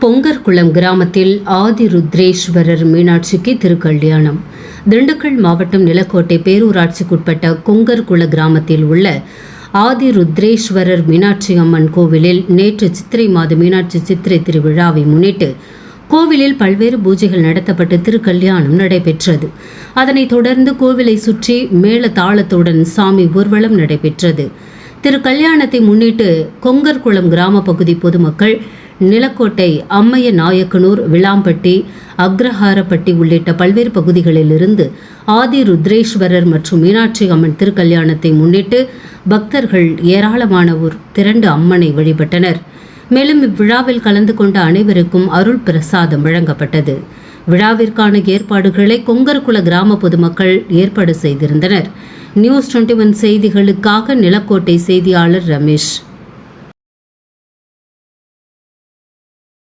பொங்கர்குளம் கிராமத்தில் ஆதிருத்ரேஸ்வரர் மீனாட்சிக்கு திருக்கல்யாணம். திண்டுக்கல் மாவட்டம் நிலக்கோட்டை பேரூராட்சிக்குட்பட்ட கொங்கர்குள கிராமத்தில் உள்ள ஆதிருத்ரேஸ்வரர் மீனாட்சி அம்மன் கோவிலில் நேற்று சித்திரை மாத மீனாட்சி சித்திரை திருவிழாவை முன்னிட்டு கோவிலில் பல்வேறு பூஜைகள் நடத்தப்பட்டு திருக்கல்யாணம் நடைபெற்றது. அதனைத் தொடர்ந்து கோவிலை சுற்றி மேள தாளத்துடன் சாமி ஊர்வலம் நடைபெற்றது. திருக்கல்யாணத்தை முன்னிட்டு கொங்கர்குளம் கிராம பகுதி பொதுமக்கள் நிலக்கோட்டை அம்மைய நாயக்கனூர், விளாம்பட்டி, அக்ரஹாரப்பட்டி உள்ளிட்ட பல்வேறு பகுதிகளிலிருந்து ஆதிருத்ரேஸ்வரர் மற்றும் மீனாட்சி அம்மன் திருக்கல்யாணத்தை முன்னிட்டு பக்தர்கள் ஏராளமானோர் திரண்டு அம்மனை வழிபட்டனர். மேலும் இவ்விழாவில் கலந்து கொண்ட அனைவருக்கும் அருள் பிரசாதம் வழங்கப்பட்டது. விழாவிற்கான ஏற்பாடுகளை கொங்கர்குள கிராம பொதுமக்கள் ஏற்பாடு செய்திருந்தனர். நியூஸ் 21 செய்திகளுக்காக நிலக்கோட்டை செய்தியாளர் ரமேஷ்.